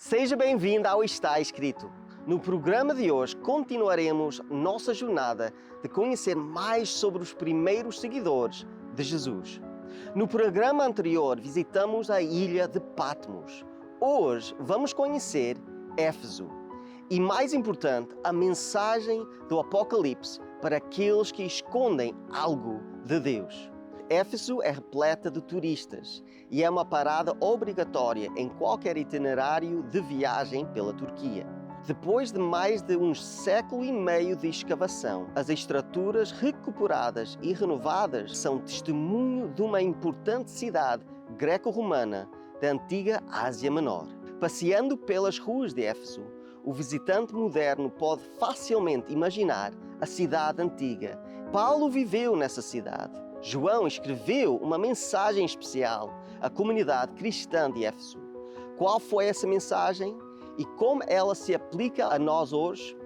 Seja bem-vindo ao Está Escrito. No programa de hoje continuaremos nossa jornada de conhecer mais sobre os primeiros seguidores de Jesus. No programa anterior visitamos a ilha de Patmos. Hoje vamos conhecer Éfeso. E mais importante, a mensagem do Apocalipse para aqueles que escondem algo de Deus. Éfeso é repleta de turistas e é uma parada obrigatória em qualquer itinerário de viagem pela Turquia. Depois de mais de um século e meio de escavação, as estruturas recuperadas e renovadas são testemunho de uma importante cidade greco-romana da antiga Ásia Menor. Passeando pelas ruas de Éfeso, o visitante moderno pode facilmente imaginar a cidade antiga. Paulo viveu nessa cidade. João escreveu uma mensagem especial à comunidade cristã de Éfeso. Qual foi essa mensagem e como ela se aplica a nós hoje?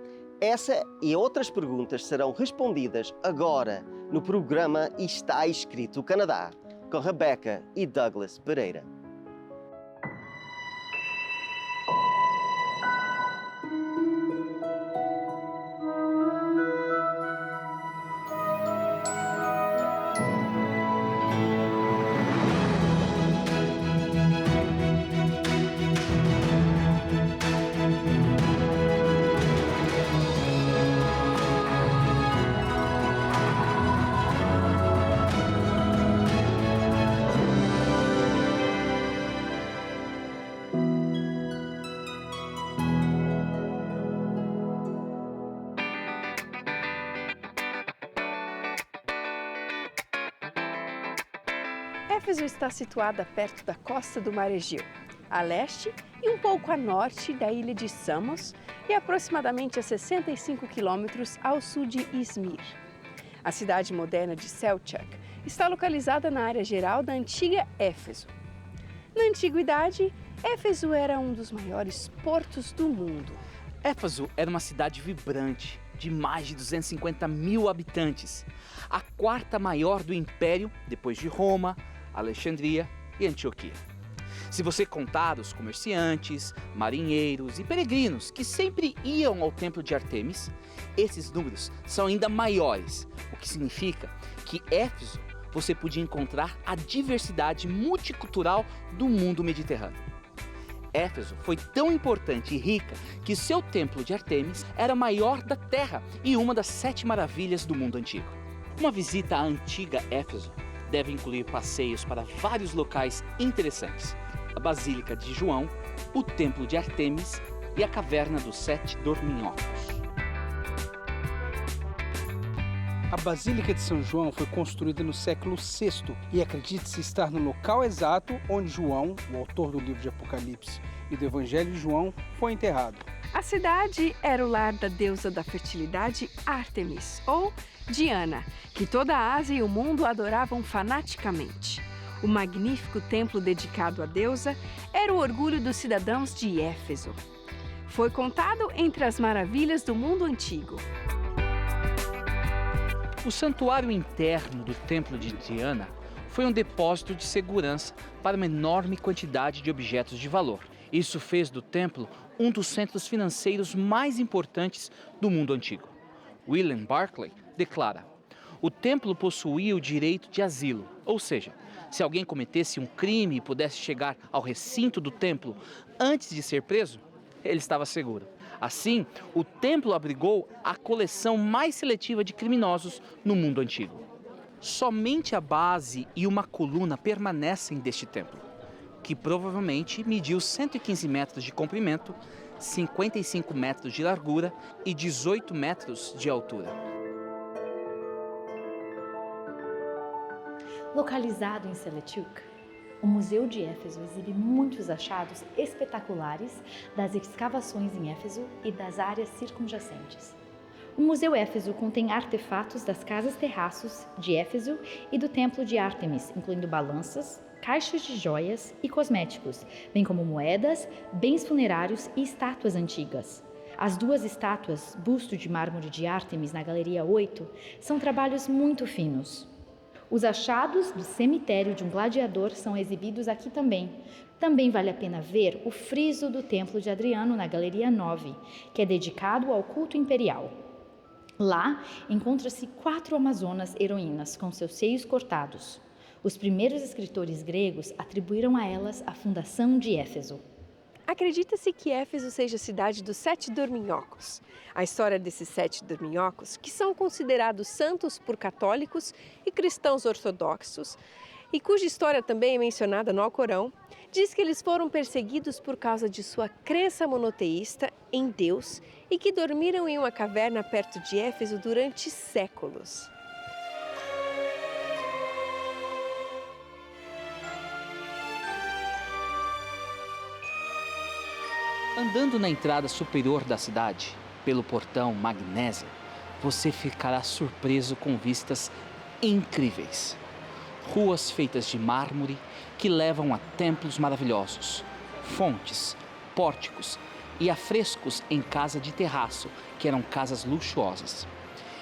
Essa e outras perguntas serão respondidas agora no programa Está Escrito Canadá, com Rebeca e Douglas Pereira. Éfeso está situada perto da costa do Mar Egeu, a leste e um pouco a norte da ilha de Samos e aproximadamente a 65 quilômetros ao sul de Izmir. A cidade moderna de Selçuk está localizada na área geral da antiga Éfeso. Na antiguidade, Éfeso era um dos maiores portos do mundo. Éfeso era uma cidade vibrante, de mais de 250 mil habitantes, a quarta maior do Império, depois de Roma, Alexandria e Antioquia. Se você contar os comerciantes, marinheiros e peregrinos que sempre iam ao templo de Ártemis, esses números são ainda maiores, o que significa que Éfeso você podia encontrar a diversidade multicultural do mundo mediterrâneo. Éfeso foi tão importante e rica que seu templo de Ártemis era maior da terra e uma das 7 maravilhas do mundo antigo. Uma visita à antiga Éfeso deve incluir passeios para vários locais interessantes: a Basílica de João, o Templo de Ártemis e a Caverna dos 7 Dorminhocos. A Basílica de São João foi construída no século VI e acredita-se estar no local exato onde João, o autor do livro de Apocalipse e do Evangelho de João, foi enterrado. A cidade era o lar da deusa da fertilidade Ártemis, ou Diana, que toda a Ásia e o mundo adoravam fanaticamente. O magnífico templo dedicado à deusa era o orgulho dos cidadãos de Éfeso. Foi contado entre as maravilhas do mundo antigo. O santuário interno do Templo de Diana foi um depósito de segurança para uma enorme quantidade de objetos de valor. Isso fez do templo um dos centros financeiros mais importantes do mundo antigo. William Barclay declara: o templo possuía o direito de asilo, ou seja, se alguém cometesse um crime e pudesse chegar ao recinto do templo antes de ser preso, ele estava seguro. Assim, o templo abrigou a coleção mais seletiva de criminosos no mundo antigo. Somente a base e uma coluna permanecem deste templo, que provavelmente mediu 115 metros de comprimento, 55 metros de largura e 18 metros de altura. Localizado em Selçuk, o Museu de Éfeso exibe muitos achados espetaculares das escavações em Éfeso e das áreas circunjacentes. O Museu Éfeso contém artefatos das casas terraços de Éfeso e do Templo de Ártemis, incluindo balanças, caixas de joias e cosméticos, bem como moedas, bens funerários e estátuas antigas. As 2 estátuas, busto de mármore de Ártemis na Galeria 8, são trabalhos muito finos. Os achados do cemitério de um gladiador são exibidos aqui também, Também vale a pena ver o friso do Templo de Adriano na Galeria 9, que é dedicado ao culto imperial. Lá encontra-se 4 amazonas heroínas com seus seios cortados. Os primeiros escritores gregos atribuíram a elas a fundação de Éfeso. Acredita-se que Éfeso seja a cidade dos 7 dorminhocos. A história desses 7 dorminhocos, que são considerados santos por católicos e cristãos ortodoxos, e cuja história também é mencionada no Alcorão, diz que eles foram perseguidos por causa de sua crença monoteísta em Deus e que dormiram em uma caverna perto de Éfeso durante séculos. Andando na entrada superior da cidade, pelo portão Magnésia, você ficará surpreso com vistas incríveis. Ruas feitas de mármore que levam a templos maravilhosos, fontes, pórticos e afrescos em casa de terraço, que eram casas luxuosas.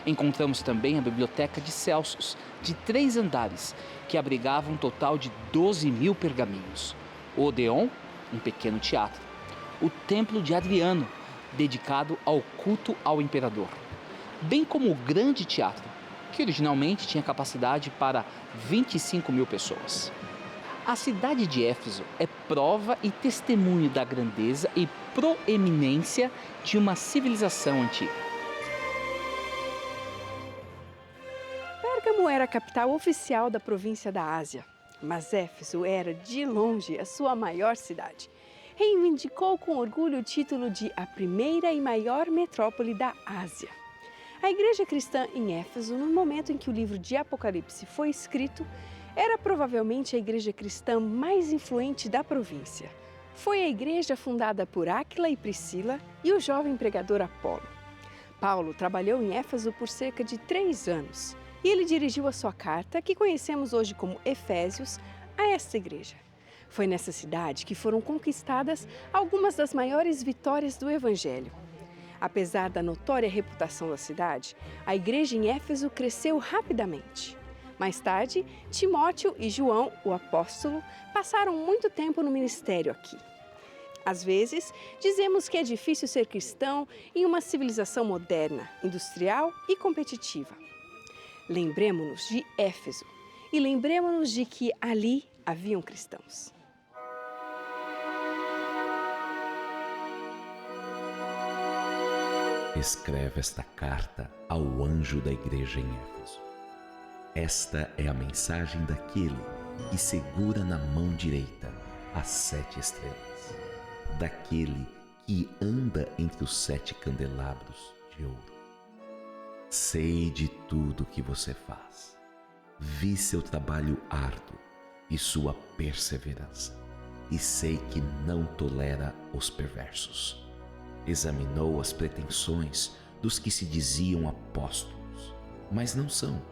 Encontramos também a biblioteca de Celsus, de 3 andares, que abrigava um total de 12.000 pergaminhos. O Odeon, um pequeno teatro. O Templo de Adriano, dedicado ao culto ao imperador. Bem como o Grande Teatro, que originalmente tinha capacidade para 25.000 pessoas. A cidade de Éfeso é prova e testemunho da grandeza e proeminência de uma civilização antiga. Pérgamo era a capital oficial da província da Ásia, mas Éfeso era, de longe, a sua maior cidade. Reivindicou com orgulho o título de a primeira e maior metrópole da Ásia. A igreja cristã em Éfeso, no momento em que o livro de Apocalipse foi escrito, era provavelmente a igreja cristã mais influente da província. Foi a igreja fundada por Áquila e Priscila e o jovem pregador Apolo. Paulo trabalhou em Éfeso por cerca de 3 anos e ele dirigiu a sua carta, que conhecemos hoje como Efésios, a esta igreja. Foi nessa cidade que foram conquistadas algumas das maiores vitórias do Evangelho. Apesar da notória reputação da cidade, a igreja em Éfeso cresceu rapidamente. Mais tarde, Timóteo e João, o apóstolo, passaram muito tempo no ministério aqui. Às vezes, dizemos que é difícil ser cristão em uma civilização moderna, industrial e competitiva. Lembremos-nos de Éfeso e lembremos-nos de que ali haviam cristãos. Escreve esta carta ao anjo da igreja em Éfeso. Esta é a mensagem daquele que segura na mão direita as 7 estrelas, daquele que anda entre os 7 candelabros de ouro. Sei de tudo que você faz. Vi seu trabalho árduo e sua perseverança, e sei que não tolera os perversos. Examinou as pretensões dos que se diziam apóstolos, mas não são,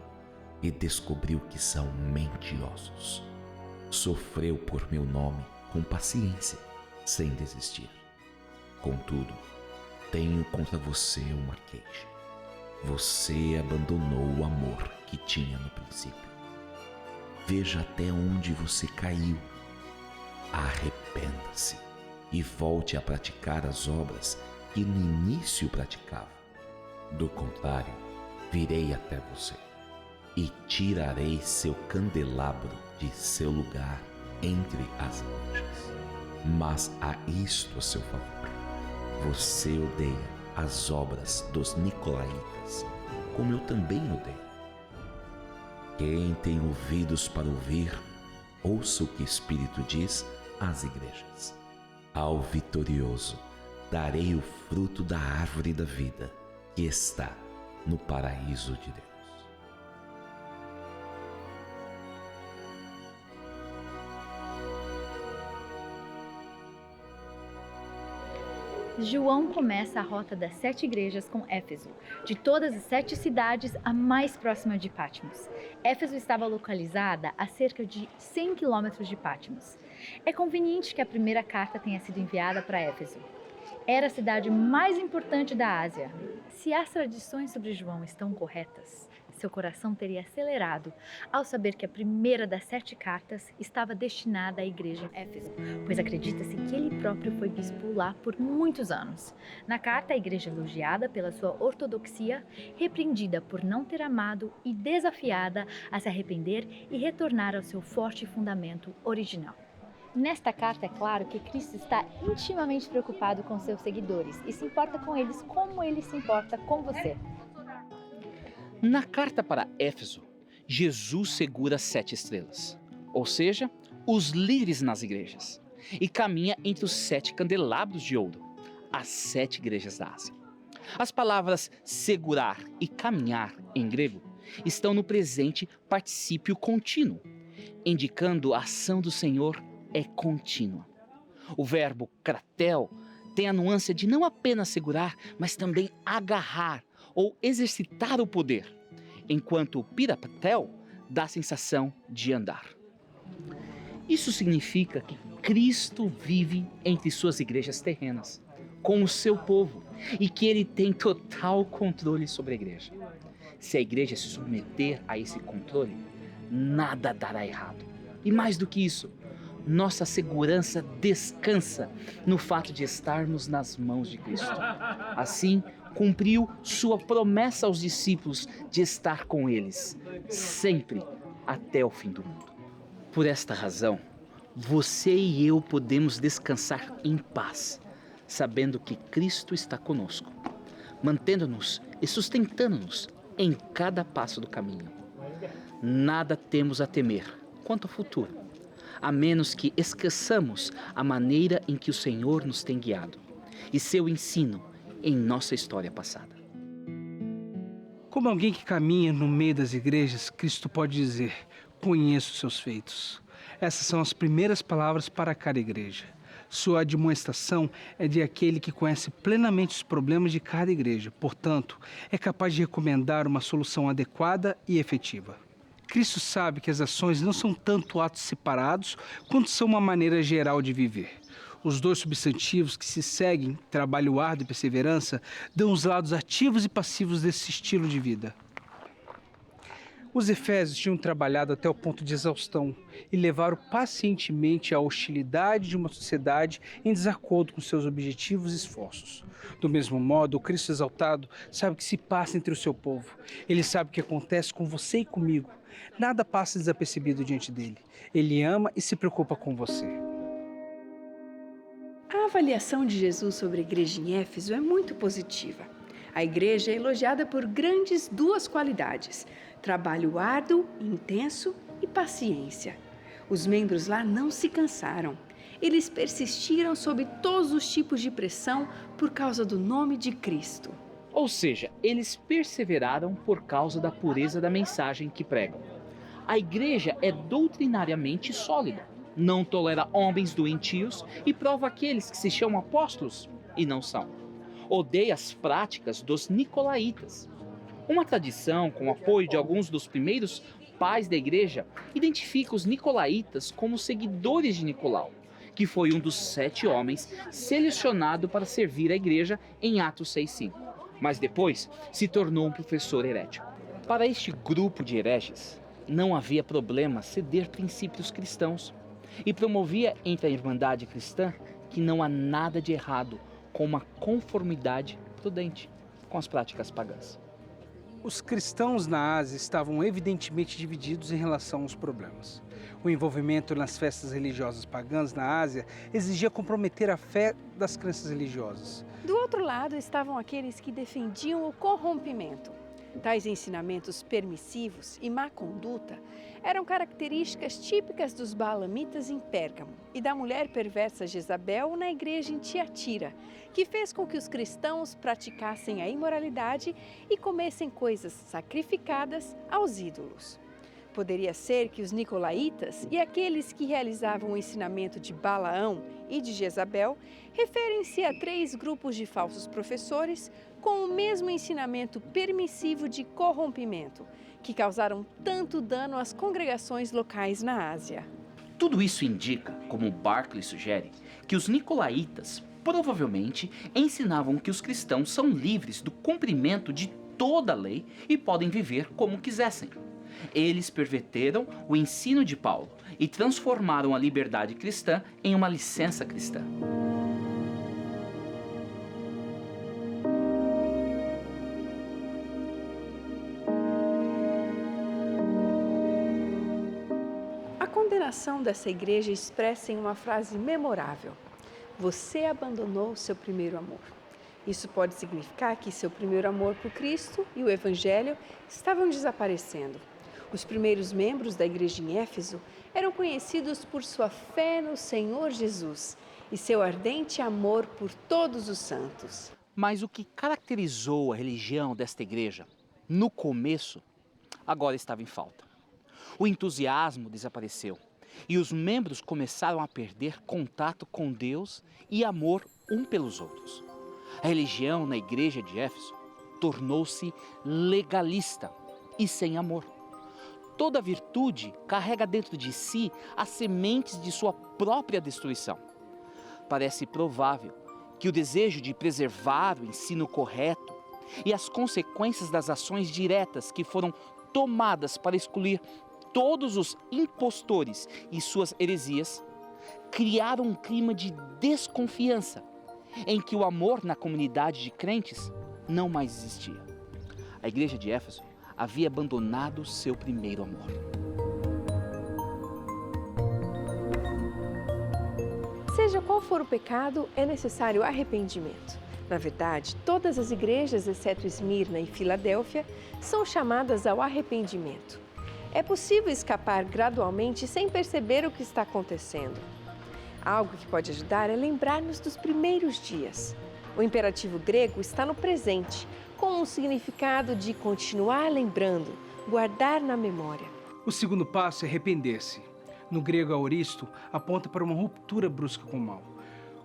e descobriu que são mentirosos. Sofreu por meu nome com paciência, sem desistir. Contudo, tenho contra você uma queixa. Você abandonou o amor que tinha no princípio. Veja até onde você caiu. Arrependa-se e volte a praticar as obras que no início praticava. Do contrário, virei até você e tirarei seu candelabro de seu lugar entre as igrejas. Mas há isto a seu favor: você odeia as obras dos nicolaítas, como eu também odeio. Quem tem ouvidos para ouvir, ouça o que o Espírito diz às igrejas. Ao vitorioso darei o fruto da árvore da vida, que está no paraíso de Deus. João começa a rota das 7 igrejas com Éfeso. De todas as 7 cidades, a mais próxima de Patmos. Éfeso estava localizada a cerca de 100 quilômetros de Patmos. É conveniente que a primeira carta tenha sido enviada para Éfeso. Era a cidade mais importante da Ásia. Se as tradições sobre João estão corretas, seu coração teria acelerado ao saber que a primeira das 7 cartas estava destinada à igreja em Éfeso, pois acredita-se que ele próprio foi bispo lá por muitos anos. Na carta, a igreja é elogiada pela sua ortodoxia, repreendida por não ter amado e desafiada a se arrepender e retornar ao seu forte fundamento original. Nesta carta é claro que Cristo está intimamente preocupado com seus seguidores e se importa com eles como ele se importa com você. Na carta para Éfeso, Jesus segura 7 estrelas, ou seja, os líderes nas igrejas, e caminha entre os 7 candelabros de ouro, as 7 igrejas da Ásia. As palavras segurar e caminhar em grego estão no presente particípio contínuo, indicando a ação do Senhor é contínua. O verbo kratel tem a nuance de não apenas segurar, mas também agarrar ou exercitar o poder, enquanto o pirapatel dá a sensação de andar. Isso significa que Cristo vive entre suas igrejas terrenas, com o seu povo, e que ele tem total controle sobre a igreja. Se a igreja se submeter a esse controle, nada dará errado. E mais do que isso, nossa segurança descansa no fato de estarmos nas mãos de Cristo. Assim, cumpriu sua promessa aos discípulos de estar com eles, sempre até o fim do mundo. Por esta razão, você e eu podemos descansar em paz, sabendo que Cristo está conosco, mantendo-nos e sustentando-nos em cada passo do caminho. Nada temos a temer quanto ao futuro, a menos que esqueçamos a maneira em que o Senhor nos tem guiado e seu ensino em nossa história passada. Como alguém que caminha no meio das igrejas, Cristo pode dizer: conheço seus feitos. Essas são as primeiras palavras para cada igreja. Sua admoestação é de aquele que conhece plenamente os problemas de cada igreja, portanto, é capaz de recomendar uma solução adequada e efetiva. Cristo sabe que as ações não são tanto atos separados, quanto são uma maneira geral de viver. Os 2 substantivos que se seguem, trabalho árduo e perseverança, dão os lados ativos e passivos desse estilo de vida. Os efésios tinham trabalhado até o ponto de exaustão e levaram pacientemente à hostilidade de uma sociedade em desacordo com seus objetivos e esforços. Do mesmo modo, o Cristo exaltado sabe o que se passa entre o seu povo. Ele sabe o que acontece com você e comigo. Nada passa desapercebido diante dele. Ele ama e se preocupa com você. A avaliação de Jesus sobre a igreja em Éfeso é muito positiva. A igreja é elogiada por grandes 2 qualidades: trabalho árduo, intenso e paciência. Os membros lá não se cansaram. Eles persistiram sob todos os tipos de pressão por causa do nome de Cristo. Ou seja, eles perseveraram por causa da pureza da mensagem que pregam. A igreja é doutrinariamente sólida, não tolera homens doentios e prova aqueles que se chamam apóstolos e não são. Odeia as práticas dos nicolaítas. Uma tradição, com o apoio de alguns dos primeiros pais da igreja, identifica os nicolaítas como seguidores de Nicolau, que foi um dos 7 homens selecionado para servir a igreja em Atos 6:5, mas depois se tornou um professor herético. Para este grupo de hereges, não havia problema ceder princípios cristãos e promovia entre a irmandade cristã que não há nada de errado com uma conformidade prudente com as práticas pagãs. Os cristãos na Ásia estavam evidentemente divididos em relação aos problemas. O envolvimento nas festas religiosas pagãs na Ásia exigia comprometer a fé das crenças religiosas. Do outro lado estavam aqueles que defendiam o corrompimento. Tais ensinamentos permissivos e má conduta eram características típicas dos Baalamitas em Pérgamo e da mulher perversa Jezabel na igreja em Tiatira, que fez com que os cristãos praticassem a imoralidade e comessem coisas sacrificadas aos ídolos. Poderia ser que os nicolaítas e aqueles que realizavam o ensinamento de Balaão e de Jezabel referem-se a 3 grupos de falsos professores com o mesmo ensinamento permissivo de corrompimento, que causaram tanto dano às congregações locais na Ásia. Tudo isso indica, como Barclay sugere, que os nicolaítas provavelmente ensinavam que os cristãos são livres do cumprimento de toda a lei e podem viver como quisessem. Eles perverteram o ensino de Paulo e transformaram a liberdade cristã em uma licença cristã. A condenação dessa igreja expressa em uma frase memorável: você abandonou seu primeiro amor. Isso pode significar que seu primeiro amor por Cristo e o Evangelho estavam desaparecendo. Os primeiros membros da igreja em Éfeso eram conhecidos por sua fé no Senhor Jesus e seu ardente amor por todos os santos. Mas o que caracterizou a religião desta igreja no começo, agora estava em falta. O entusiasmo desapareceu e os membros começaram a perder contato com Deus e amor um pelos outros. A religião na igreja de Éfeso tornou-se legalista e sem amor. Toda virtude carrega dentro de si as sementes de sua própria destruição. Parece provável que o desejo de preservar o ensino correto e as consequências das ações diretas que foram tomadas para excluir todos os impostores e suas heresias criaram um clima de desconfiança em que o amor na comunidade de crentes não mais existia. A igreja de Éfeso havia abandonado seu primeiro amor. Seja qual for o pecado, é necessário arrependimento. Na verdade, todas as igrejas, exceto Esmirna e Filadélfia, são chamadas ao arrependimento. É possível escapar gradualmente sem perceber o que está acontecendo. Algo que pode ajudar é lembrar-nos dos primeiros dias. O imperativo grego está no presente, com um significado de continuar lembrando, guardar na memória. O segundo passo é arrepender-se. No grego, aoristo aponta para uma ruptura brusca com o mal.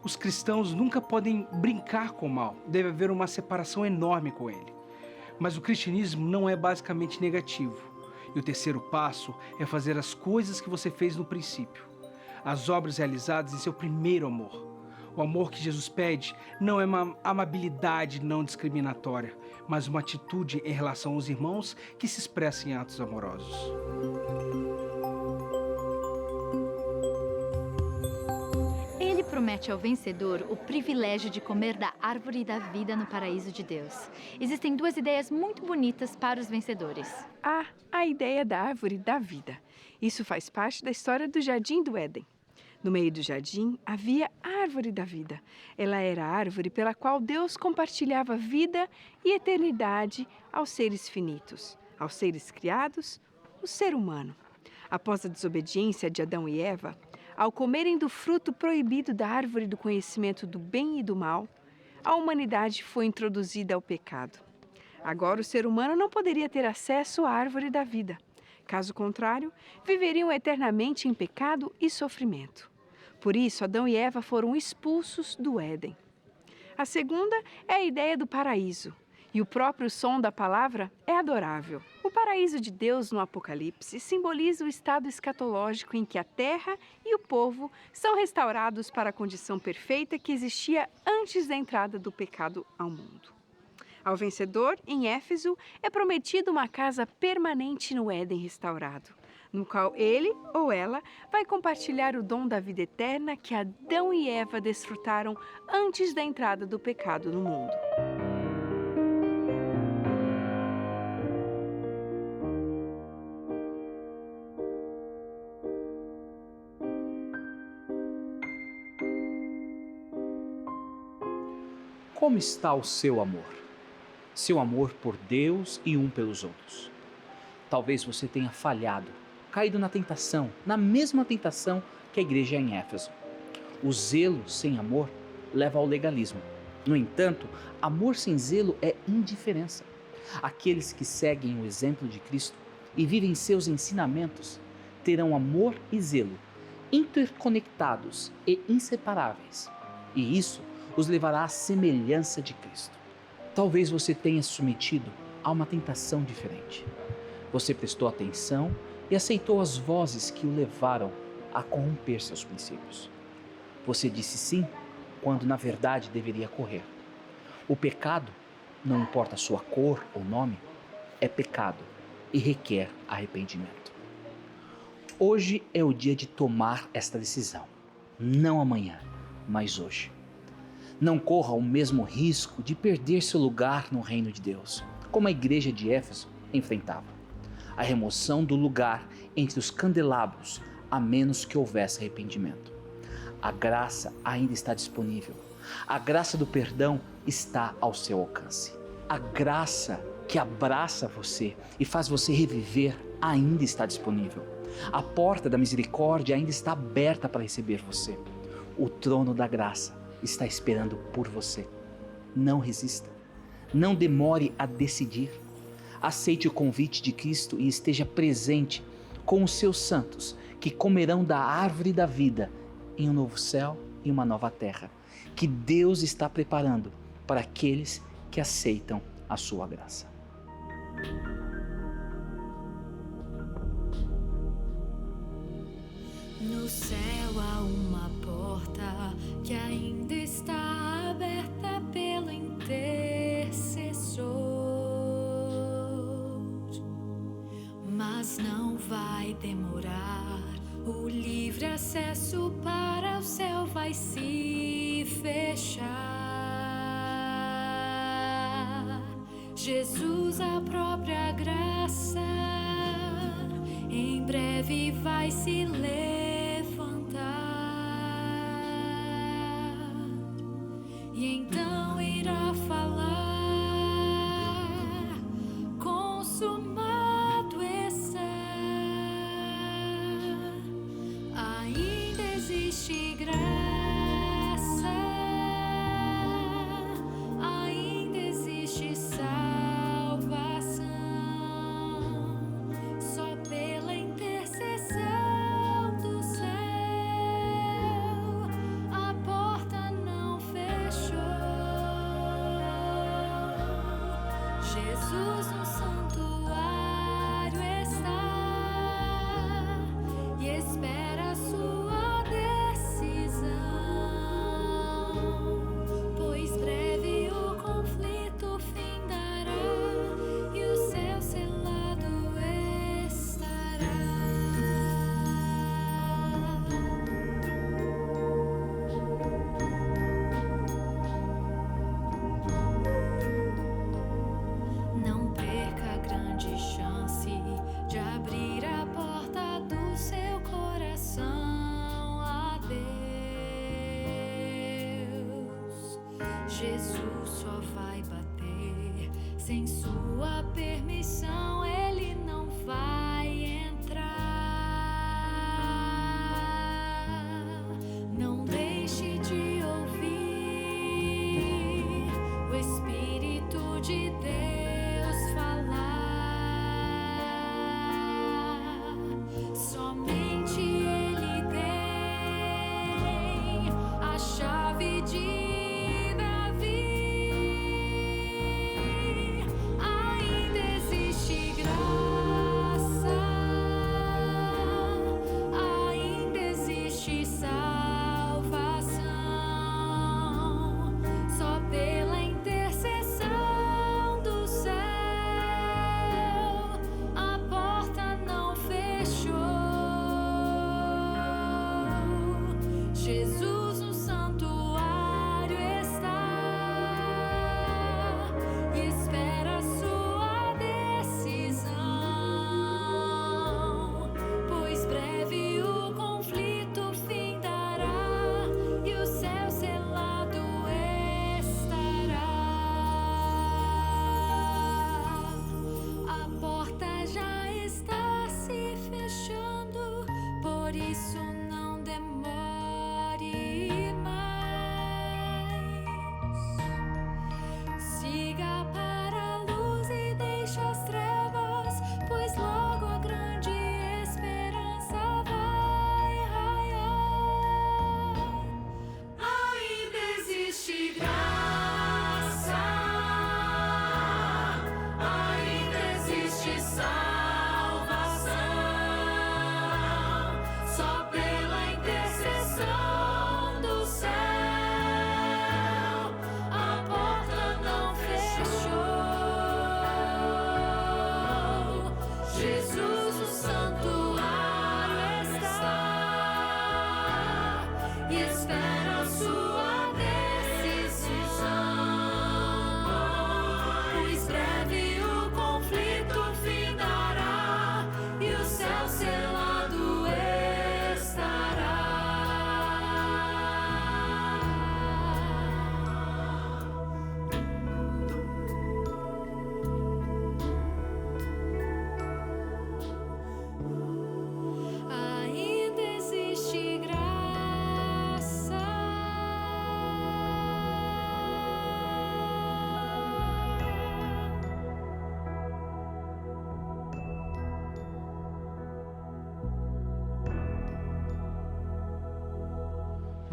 Os cristãos nunca podem brincar com o mal, deve haver uma separação enorme com ele. Mas o cristianismo não é basicamente negativo. E o terceiro passo é fazer as coisas que você fez no princípio. As obras realizadas em seu primeiro amor. O amor que Jesus pede não é uma amabilidade não discriminatória, mas uma atitude em relação aos irmãos que se expressa em atos amorosos. Ele promete ao vencedor o privilégio de comer da árvore da vida no paraíso de Deus. Existem duas ideias muito bonitas para os vencedores. A ideia da árvore da vida. Isso faz parte da história do Jardim do Éden. No meio do jardim havia a árvore da vida. Ela era a árvore pela qual Deus compartilhava vida e eternidade aos seres finitos, aos seres criados, o ser humano. Após a desobediência de Adão e Eva, ao comerem do fruto proibido da árvore do conhecimento do bem e do mal, a humanidade foi introduzida ao pecado. Agora o ser humano não poderia ter acesso à árvore da vida. Caso contrário, viveriam eternamente em pecado e sofrimento. Por isso, Adão e Eva foram expulsos do Éden. A segunda é a ideia do paraíso. E o próprio som da palavra é adorável. O paraíso de Deus no Apocalipse simboliza o estado escatológico em que a terra e o povo são restaurados para a condição perfeita que existia antes da entrada do pecado ao mundo. Ao vencedor, em Éfeso, é prometida uma casa permanente no Éden restaurado, no qual ele ou ela vai compartilhar o dom da vida eterna que Adão e Eva desfrutaram antes da entrada do pecado no mundo. Como está o seu amor? Seu amor por Deus e um pelos outros. Talvez você tenha falhado, caído na tentação, na mesma tentação que a igreja em Éfeso. O zelo sem amor leva ao legalismo. No entanto, amor sem zelo é indiferença. Aqueles que seguem o exemplo de Cristo e vivem seus ensinamentos terão amor e zelo interconectados e inseparáveis. E isso os levará à semelhança de Cristo. Talvez você tenha se submetido a uma tentação diferente. Você prestou atenção e aceitou as vozes que o levaram a corromper seus princípios. Você disse sim, quando na verdade deveria correr. O pecado não importa a sua cor ou nome, é pecado e requer arrependimento. Hoje é o dia de tomar esta decisão. Não amanhã, mas hoje. Não corra o mesmo risco de perder seu lugar no reino de Deus, como a igreja de Éfeso enfrentava. A remoção do lugar entre os candelabros, a menos que houvesse arrependimento. A graça ainda está disponível. A graça do perdão está ao seu alcance. A graça que abraça você e faz você reviver ainda está disponível. A porta da misericórdia ainda está aberta para receber você. O trono da graça está esperando por você. Não resista. Não demore a decidir. Aceite o convite de Cristo e esteja presente com os seus santos que comerão da árvore da vida em um novo céu e uma nova terra, que Deus está preparando para aqueles que aceitam a sua graça. No céu há uma porta que ainda está aberta pelo intercessor, mas não vai demorar. O livre acesso para o céu vai se fechar. Jesus, a própria graça, em breve vai se levantar e então irá falar: consumado está. Ainda existe graça, ainda existe salvação, só pela intercessão do céu a porta não fechou. Jesus no santuário está e espera a sua decisão, pois breve o conflito findará e o céu selado estará. Não perca a grande chance de abrir a porta do seu coração a Deus. Jesus só vai bater sem sua permissão, ele não vai entrar. Não deixe de ouvir o Espírito de Deus falar. Somente Ele tem a chave de Davi. Ainda existe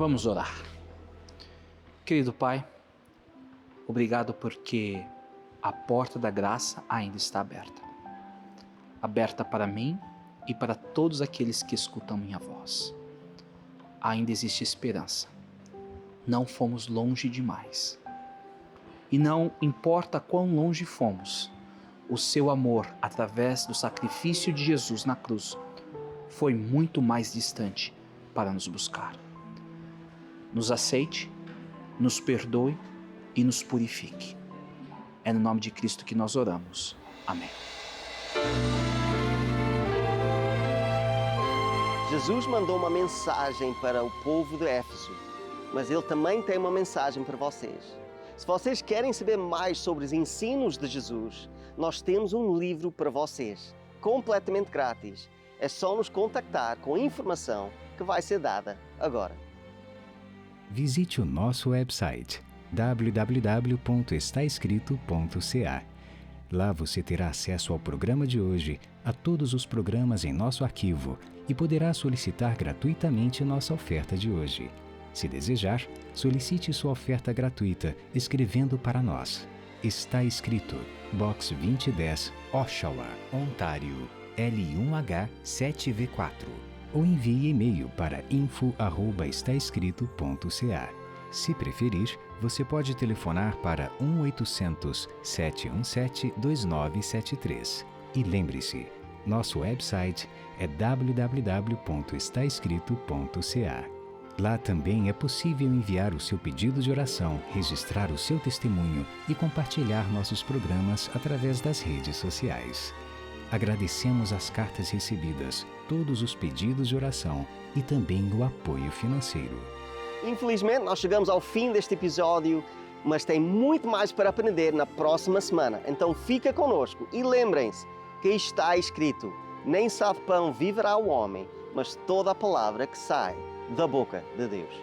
Vamos orar. Querido Pai, obrigado porque a porta da graça ainda está aberta. Aberta para mim e para todos aqueles que escutam minha voz. Ainda existe esperança. Não fomos longe demais. E não importa quão longe fomos, o seu amor, através do sacrifício de Jesus na cruz, foi muito mais distante para nos buscar. Nos aceite, nos perdoe e nos purifique. É no nome de Cristo que nós oramos. Amém. Jesus mandou uma mensagem para o povo de Éfeso, mas Ele também tem uma mensagem para vocês. Se vocês querem saber mais sobre os ensinos de Jesus, nós temos um livro para vocês, completamente grátis. É só nos contactar com a informação que vai ser dada agora. Visite o nosso website www.estaescrito.ca. Lá você terá acesso ao programa de hoje, a todos os programas em nosso arquivo e poderá solicitar gratuitamente nossa oferta de hoje. Se desejar, solicite sua oferta gratuita escrevendo para nós. Está escrito Box 2010, Oshawa, Ontário, L1H 7V4. Ou envie e-mail para info@estaescrito.ca. Se preferir, você pode telefonar para 1-800-717-2973. E lembre-se, nosso website é www.estaescrito.ca. Lá também é possível enviar o seu pedido de oração, registrar o seu testemunho e compartilhar nossos programas através das redes sociais. Agradecemos as cartas recebidas, todos os pedidos de oração e também o apoio financeiro. Infelizmente, nós chegamos ao fim deste episódio, mas tem muito mais para aprender na próxima semana. Então fica conosco e lembrem-se que está escrito: nem só de pão viverá o homem, mas toda a palavra que sai da boca de Deus.